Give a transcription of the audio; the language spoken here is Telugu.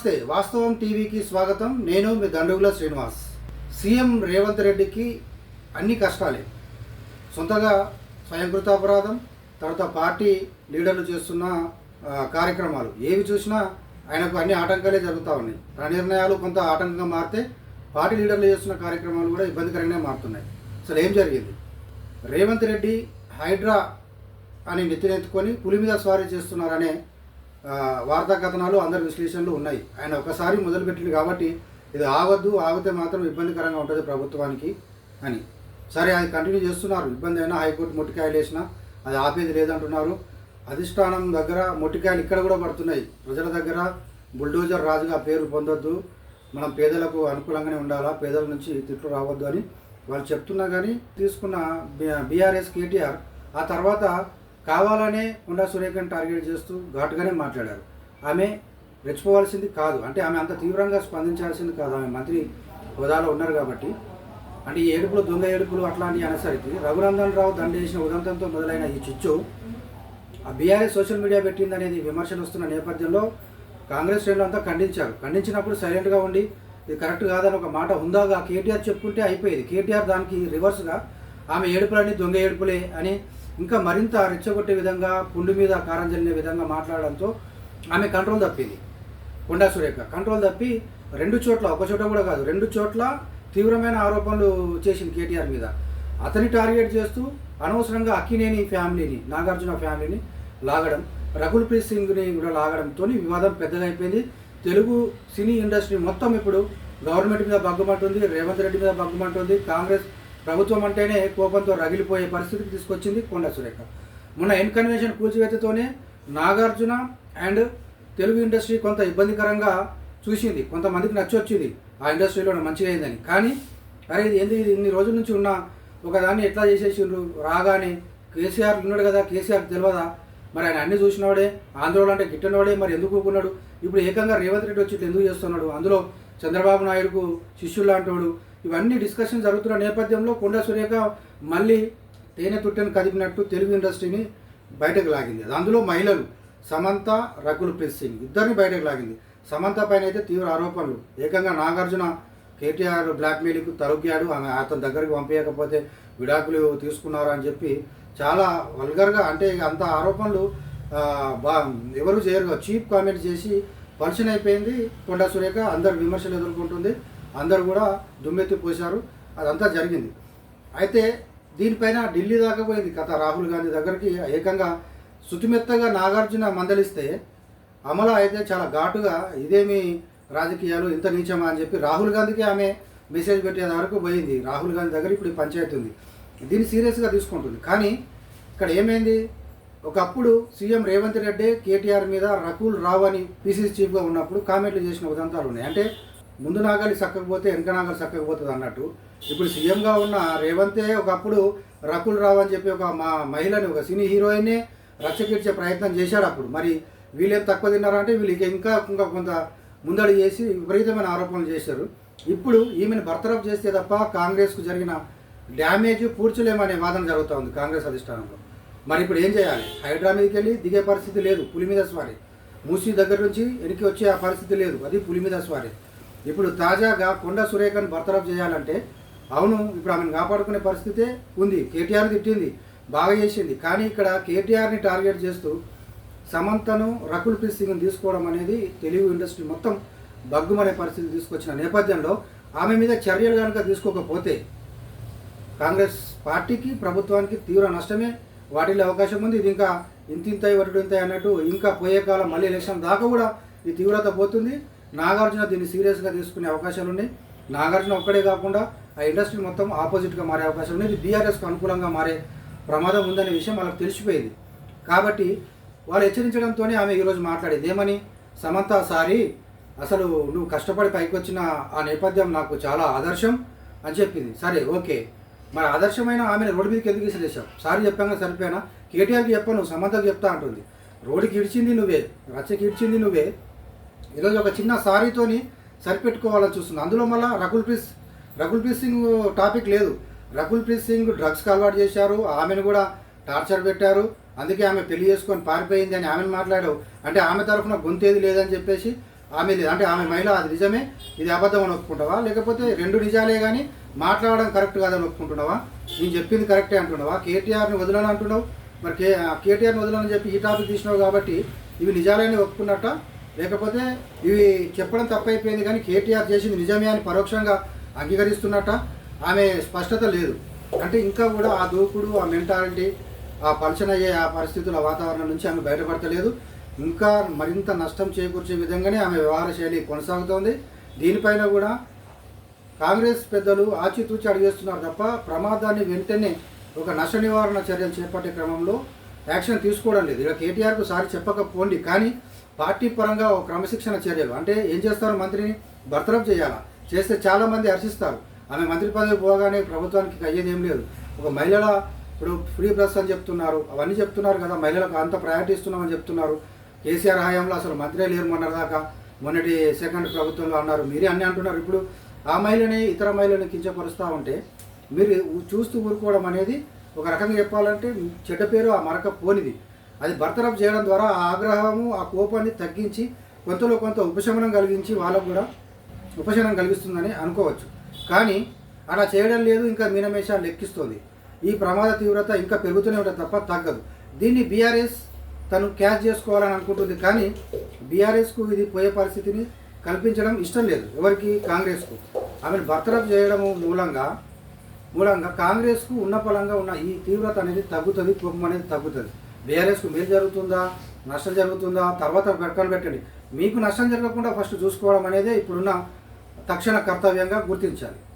నమస్తే, వాస్తవం టీవీకి స్వాగతం. నేను మీ దండుగుల శ్రీనివాస్. సీఎం రేవంత్ రెడ్డికి అన్ని కష్టాలే. సొంతగా స్వయంకృతాపరాధం, తర్వాత పార్టీ లీడర్లు చేస్తున్న కార్యక్రమాలు ఏవి చూసినా ఆయనకు అన్ని ఆటంకాలే జరుగుతూ ఉన్నాయి. తన నిర్ణయాలు కొంత ఆటంకంగా మారితే పార్టీ లీడర్లు చేస్తున్న కార్యక్రమాలు కూడా ఇబ్బందికరంగానే మారుతున్నాయి. అసలు ఏం జరిగింది? రేవంత్ రెడ్డి హైడ్రా అని నెత్తినెత్తుకొని పులి మీద స్వారీ చేస్తున్నారనే వార్తా కథనాలు అందరి విశ్లేషణలు ఉన్నాయి. ఆయన ఒకసారి మొదలుపెట్టింది కాబట్టి ఇది ఆగొద్దు, ఆగితే మాత్రం ఇబ్బందికరంగా ఉంటుంది ప్రభుత్వానికి అని. సరే, అది కంటిన్యూ చేస్తున్నారు. ఇబ్బంది అయినా హైకోర్టు మొట్టికాయలు వేసినా అది ఆపేది లేదంటున్నారు. అధిష్టానం దగ్గర మొట్టికాయలు ఇక్కడ కూడా పడుతున్నాయి. ప్రజల దగ్గర బుల్డోజర్ రాజుగా పేరు పొందొద్దు, మనం పేదలకు అనుకూలంగానే ఉండాలా, పేదల నుంచి తిట్లు రావద్దు అని వాళ్ళు చెప్తున్నా కానీ తీసుకున్న బీఆర్ఎస్ కేటీఆర్ ఆ తర్వాత కావాలనే కొండా సురేఖను టార్గెట్ చేస్తూ ఘాటుగానే మాట్లాడారు. ఆమె రెచ్చిపోవాల్సింది కాదు, అంటే ఆమె అంత తీవ్రంగా స్పందించాల్సింది కాదు. ఆమె మంత్రి హోదాలో ఉన్నారు కాబట్టి. అంటే ఈ ఏడుపులు, దొంగ ఏడుపులు అట్లాంటివి అనేసరికి రఘునందన్ రావు దండేసిన ఉదంతంతో మొదలైన ఈ చిచ్చు ఆ బీఆర్ఎస్ సోషల్ మీడియా పెట్టిందనేది విమర్శలు వస్తున్న నేపథ్యంలో కాంగ్రెస్ శ్రేణులు అంతా ఖండించారు. ఖండించినప్పుడు సైలెంట్గా ఉండి ఇది కరెక్ట్ కాదని ఒక మాట ఉందాగా కేటీఆర్ చెప్పుకుంటే అయిపోయేది. కేటీఆర్ దానికి రివర్స్గా ఆమె ఏడుపులని దొంగ ఏడుపులే అని ఇంకా మరింత రెచ్చగొట్టే విధంగా, పుండు మీద కారం జల్లిన విధంగా మాట్లాడడంతో ఆమె కంట్రోల్ తప్పింది. కొండా సురేఖ కంట్రోల్ తప్పి రెండు చోట్ల, ఒక చోట కూడా కాదు, రెండు చోట్ల తీవ్రమైన ఆరోపణలు చేసింది కేటీఆర్ మీద. అతని టార్గెట్ చేస్తూ అనవసరంగా అక్కినేని ఫ్యామిలీని, నాగార్జున ఫ్యామిలీని లాగడం, రకుల్ ప్రీత్ సింగ్ని కూడా లాగడంతో వివాదం పెద్దగా అయిపోయింది. తెలుగు సినీ ఇండస్ట్రీ మొత్తం ఇప్పుడు గవర్నమెంట్ మీద బగ్గుమంటుంది, రేవంత్ రెడ్డి మీద బగ్గుమంటుంది. కాంగ్రెస్ ప్రభుత్వం అంటేనే కోపంతో రగిలిపోయే పరిస్థితికి తీసుకొచ్చింది కొండా సురేఖ. మొన్న కన్వెన్షన్ కూల్చివేతతోనే నాగార్జున అండ్ తెలుగు ఇండస్ట్రీ కొంత ఇబ్బందికరంగా చూసింది. కొంతమందికి నచ్చొచ్చింది ఆ ఇండస్ట్రీలో మంచిగా అయిందని. కానీ అరే ఇది ఇన్ని రోజుల నుంచి ఉన్న ఒకదాన్ని ఎట్లా చేసేసిండ్రు, రాగానే కేసీఆర్ ఉన్నాడు కదా, కేసీఆర్ తెలియదా, మరి ఆయన అన్ని చూసినవాడే, ఆంధ్రలో అంటే గిట్టనవాడే, మరి ఎందుకు ఊకున్నాడు, ఇప్పుడు ఏకంగా రేవంత్ రెడ్డి వచ్చి ఎందుకు చేస్తున్నాడు, అందులో చంద్రబాబు నాయుడుకు శిష్యులు లాంటివాడు, ఇవన్నీ డిస్కషన్ జరుగుతున్న నేపథ్యంలో కొండా సురేఖ మళ్ళీ తేనె తుట్టెను కదిపినట్టు తెలుగు ఇండస్ట్రీని బయటకు లాగింది. అందులో మహిళలు సమంత, రకుల్ ప్రీత్ సింగ్ ఇద్దరిని బయటకు లాగింది. సమంత పైన అయితే తీవ్ర ఆరోపణలు. ఏకంగా నాగార్జున కేటీఆర్ బ్లాక్మెయిల్కు తలొగ్గాడు, ఆమె అతని దగ్గరికి పంపించకపోతే విడాకులు తీసుకున్నారు అని చెప్పి చాలా వల్గర్గా, అంటే అంత ఆరోపణలు ఎవరు చేయరు, చీప్ కామెంట్ చేసి పల్షన్ అయిపోయింది కొండా సురేఖ. అందరు విమర్శలు ఎదుర్కొంటుంది, అందరు కూడా దుమ్మెత్తి పోశారు. అదంతా జరిగింది. అయితే దీనిపైన ఢిల్లీ దాకా పోయింది కథ. రాహుల్ గాంధీ దగ్గరికి ఏకంగా శుతిమెత్తగా నాగార్జున మందలిస్తే అమల అయితే చాలా ఘాటుగా ఇదేమి రాజకీయాలు, ఇంత నీచమా అని చెప్పి రాహుల్ గాంధీకి ఆమె మెసేజ్ పెట్టే వరకు పోయింది. రాహుల్ గాంధీ దగ్గర ఇప్పుడు పంచాయతీ ఉంది, దీన్ని సీరియస్గా తీసుకుంటుంది. కానీ ఇక్కడ ఏమైంది, ఒకప్పుడు సీఎం రేవంత్ రెడ్డి కేటీఆర్ మీద రకుల్ రావు అని పీసీసీ చీఫ్గా ఉన్నప్పుడు కామెంట్లు చేసిన ఉదంతాలు ఉన్నాయి. అంటే ముందు నాగాలి చక్కకపోతే వెనక నాగాలి చక్కకపోతుంది అన్నట్టు. ఇప్పుడు సీఎంగా ఉన్న రేవంతే ఒకప్పుడు రకుల్ రావు అని చెప్పి ఒక మహిళని, ఒక సినీ హీరోయిన్నే రచ్చకిడ్చే ప్రయత్నం చేశాడు. అప్పుడు మరి వీళ్ళేం తక్కువ తిన్నారంటే వీళ్ళకి ఇంకా కొంత ముందడి చేసి విపరీతమైన ఆరోపణలు చేశారు. ఇప్పుడు ఈమెను బర్తరఫ్ చేస్తే తప్ప కాంగ్రెస్కు జరిగిన డ్యామేజ్ పూడ్చలేమనే వాదన జరుగుతూ ఉంది కాంగ్రెస్ అధిష్టానంలో. మరి ఇప్పుడు ఏం చేయాలి? హైడ్రా మీదకి వెళ్ళి దిగే పరిస్థితి లేదు, పులి మీద స్వారీ. మూసీ దగ్గర నుంచి వెనక్కి వచ్చే ఆ పరిస్థితి లేదు, అది పులి మీద స్వారీ. ఇప్పుడు తాజాగా కొండా సురేఖను బర్తరఫ్ చేయాలంటే అవును, ఇప్పుడు ఆమెను కాపాడుకునే పరిస్థితే ఉంది. కేటీఆర్ తిట్టింది, బాగా చేసింది. కానీ ఇక్కడ కేటీఆర్ని టార్గెట్ చేస్తూ సమంతను, రకుల్ ప్రీత్ సింగ్ని తీసుకోవడం అనేది తెలుగు ఇండస్ట్రీ మొత్తం బగ్గుమనే పరిస్థితి తీసుకొచ్చిన నేపథ్యంలో ఆమె మీద చర్యలు కనుక తీసుకోకపోతే కాంగ్రెస్ పార్టీకి, ప్రభుత్వానికి తీవ్ర నష్టమే వాటిల్లే అవకాశం ఉంది. ఇది ఇంకా ఇంతింతాయి వరటింతాయి అన్నట్టు ఇంకా పోయే కాలం, మళ్ళీ ఎలక్షన్ దాకా కూడా ఈ తీవ్రత పోతుంది. నాగార్జున దీన్ని సీరియస్గా తీసుకునే అవకాశాలు ఉన్నాయి. నాగార్జున ఒక్కడే కాకుండా ఆ ఇండస్ట్రీ మొత్తం ఆపోజిట్గా మారే అవకాశం ఉంది. ఇది బీఆర్ఎస్కు అనుకూలంగా మారే ప్రమాదం ఉందనే విషయం వాళ్ళకి తెలిసిపోయింది. కాబట్టి వాళ్ళు హెచ్చరించడంతోనే ఆమె ఈరోజు మాట్లాడేది ఏమని, సమంత సారీ, అసలు నువ్వు కష్టపడి పైకి వచ్చిన ఆ నేపథ్యం నాకు చాలా ఆదర్శం అని చెప్పింది. సరే ఓకే, మరి ఆదర్శమైన ఆమెను రోడ్డు మీదకి ఎందుకు విసిరేసావు? సారీ చెప్పాక సరిపోయినా, కేటీఆర్కి చెప్పాను, సమంతకు చెప్తా అంటుంది. రోడ్డుకి ఇడిచింది నువ్వే, రచ్చకి ఇడిచింది నువ్వే. ఈరోజు ఒక చిన్న సారీతోని సరిపెట్టుకోవాలని చూస్తుంది. అందులో మళ్ళీ రకుల్ ప్రీత్ సింగ్ టాపిక్ లేదు. రకుల్ ప్రీత్ సింగ్ డ్రగ్స్కి అలవాటు చేశారు, ఆమెను కూడా టార్చర్ పెట్టారు, అందుకే ఆమె పెళ్లి చేసుకొని పారిపోయింది అని ఆమెను మాట్లాడావు. అంటే ఆమె తరఫున గొంతేది లేదని చెప్పేసి ఆమె లేదు అంటే ఆమె మహిళ అది నిజమే ఇది అబద్ధం అని ఒప్పుకుంటావా, లేకపోతే రెండు నిజాలే కానీ మాట్లాడడం కరెక్ట్ కాదని ఒప్పుకుంటున్నావా, నేను చెప్పింది కరెక్టే అంటున్నావా, కేటీఆర్ని వదలని అంటున్నావు, మరి కేటీఆర్ని వదలని చెప్పి ఈ టాపిక్ తీసినావు కాబట్టి ఇవి నిజాలని ఒప్పుకున్నట్ట, లేకపోతే ఇవి చెప్పడం తప్పైపోయింది కానీ కేటీఆర్ చేసింది నిజమే అని పరోక్షంగా అంగీకరిస్తున్నట్ట, ఆమె స్పష్టత లేదు. అంటే ఇంకా కూడా ఆ దూకుడు ఆ మెంటాలిటీ ఆ పలచన అయ్యే ఆ పరిస్థితుల వాతావరణం నుంచి ఆమె బయటపడతలేదు. ఇంకా మరింత నష్టం చేకూర్చే విధంగానే ఆమె వ్యవహార శైలి కొనసాగుతోంది. దీనిపైన కూడా కాంగ్రెస్ పెద్దలు ఆచితూచి అడిగేస్తున్నారు తప్ప ప్రమాదాన్ని వెంటనే ఒక నష్ట నివారణ చర్యలు చేపట్టే క్రమంలో యాక్షన్ తీసుకోవడం లేదు. ఇక కేటీఆర్కు సారి చెప్పకపోండి కానీ పార్టీ పరంగా ఒక క్రమశిక్షణ చర్యలు అంటే ఏం చేస్తారు, మంత్రిని బర్తరఫ్ చేయాలా, చేస్తే చాలామంది హర్షిస్తారు. ఆమె మంత్రి పదవి పోగానే ప్రభుత్వానికి అయ్యేది ఏం లేదు. ఒక మహిళల ఇప్పుడు ఫ్రీ బస్ అని చెప్తున్నారు, అవన్నీ చెప్తున్నారు కదా, మహిళలకు అంత ప్రయారిటీ ఇస్తున్నామని చెప్తున్నారు. కేసీఆర్ హయాంలో అసలు మంత్రే లేరు మొన్నటిదాకా, మొన్నటి సెకండ్ ప్రభుత్వంలో అన్నారు, మీరే అన్నీ అంటున్నారు. ఇప్పుడు ఆ మహిళని ఇతర మహిళని కించపరుస్తూ ఉంటే మీరు చూస్తూ ఊరుకోవడం అనేది ఒక రకంగా చెప్పాలంటే చెడ్డ పేరు ఆ మరక పోనిది. అది బర్తరఫ్ చేయడం ద్వారా ఆ ఆగ్రహము ఆ కోపాన్ని తగ్గించి కొంతలో కొంత ఉపశమనం కలిగించి వాళ్ళకు కూడా ఉపశమనం కలిగిస్తుందని అనుకోవచ్చు. కానీ అలా చేయడం లేదు, ఇంకా మీనమేషాలు లెక్కిస్తుంది. ఈ ప్రమాద తీవ్రత ఇంకా పెరుగుతూనే ఉంటుంది తప్ప తగ్గదు. దీన్ని బీఆర్ఎస్ తను క్యాచ్ చేసుకోవాలని అనుకుంటుంది కానీ బీఆర్ఎస్కు ఇది పోయే పరిస్థితిని కల్పించడం ఇష్టం లేదు. ఎవరికి? కాంగ్రెస్కు. ఆమెను బర్తరఫ్ చేయడం మూలంగా కాంగ్రెస్కు ఉన్న పలంగా ఉన్న ఈ తీవ్రత అనేది తగ్గుతుంది, కోపం అనేది తగ్గుతుంది. బీఆర్ఎస్కు మేలు జరుగుతుందా నష్టం జరుగుతుందా తర్వాత పక్కన పెట్టండి. మీకు నష్టం జరగకుండా ఫస్ట్ చూసుకోవడం అనేది ఇప్పుడున్న తక్షణ కర్తవ్యంగా గుర్తించాలి.